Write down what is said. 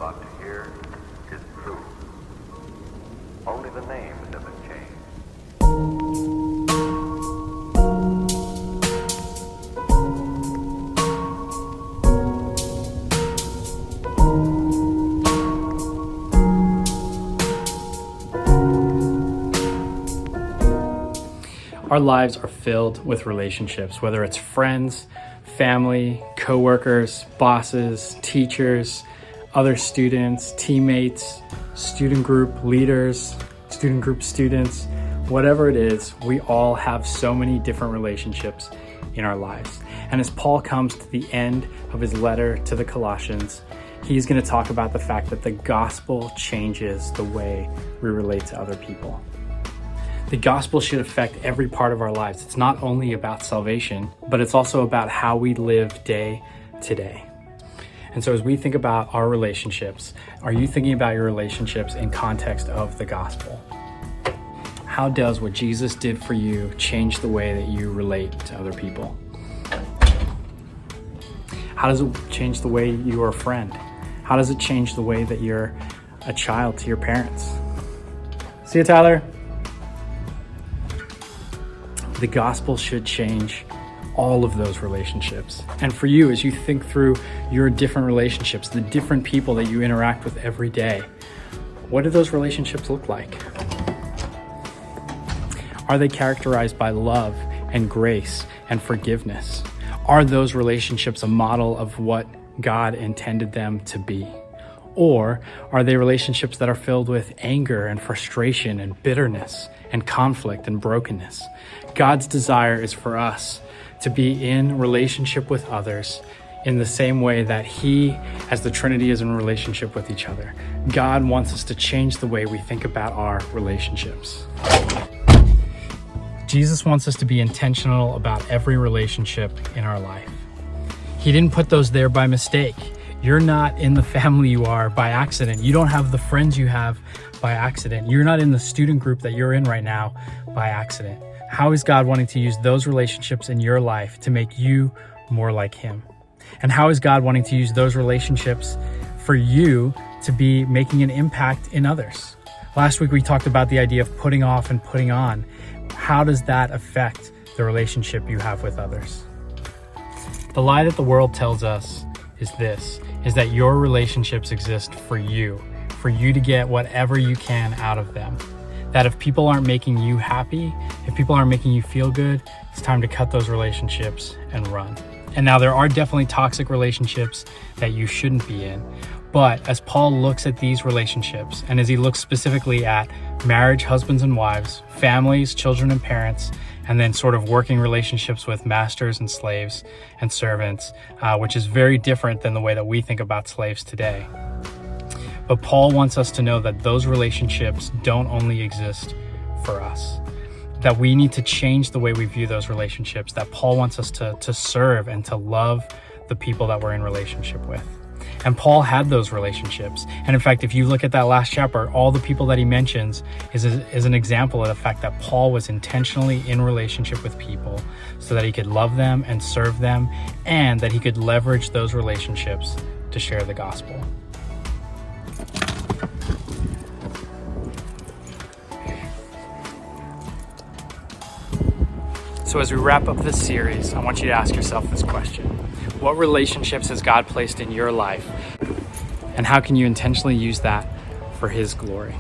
about to hear is true. Only the names have been changed. Our lives are filled with relationships, whether it's friends, family, coworkers, bosses, teachers, other students, teammates, student group leaders, student group students, whatever it is, we all have so many different relationships in our lives. And as Paul comes to the end of his letter to the Colossians, he's going to talk about the fact that the gospel changes the way we relate to other people. The gospel should affect every part of our lives. It's not only about salvation, but it's also about how we live day to day. And so as we think about our relationships, are you thinking about your relationships in context of the gospel? How does what Jesus did for you change the way that you relate to other people? How does it change the way you are a friend? How does it change the way that you're a child to your parents? See you, Tyler. The gospel should change all of those relationships. And for you, as you think through your different relationships, the different people that you interact with every day, what do those relationships look like? Are they characterized by love and grace and forgiveness? Are those relationships a model of what God intended them to be? Or are they relationships that are filled with anger and frustration and bitterness and conflict and brokenness? God's desire is for us to be in relationship with others in the same way that He, as the Trinity, is in relationship with each other. God wants us to change the way we think about our relationships. Jesus wants us to be intentional about every relationship in our life. He didn't put those there by mistake. You're not in the family you are by accident. You don't have the friends you have by accident. You're not in the student group that you're in right now by accident. How is God wanting to use those relationships in your life to make you more like Him? And how is God wanting to use those relationships for you to be making an impact in others? Last week we talked about the idea of putting off and putting on. How does that affect the relationship you have with others? The lie that the world tells us is that your relationships exist for you to get whatever you can out of them. That if people aren't making you happy, if people aren't making you feel good, it's time to cut those relationships and run. And now there are definitely toxic relationships that you shouldn't be in. But as Paul looks at these relationships, and as he looks specifically at marriage, husbands and wives, families, children and parents, and then sort of working relationships with masters and slaves and servants, which is very different than the way that we think about slaves today. But Paul wants us to know that those relationships don't only exist for us, that we need to change the way we view those relationships, that Paul wants us to serve and to love the people that we're in relationship with. And Paul had those relationships. And in fact, if you look at that last chapter, all the people that he mentions is an example of the fact that Paul was intentionally in relationship with people so that he could love them and serve them, and that he could leverage those relationships to share the gospel. So as we wrap up this series, I want you to ask yourself this question. What relationships has God placed in your life? And how can you intentionally use that for His glory?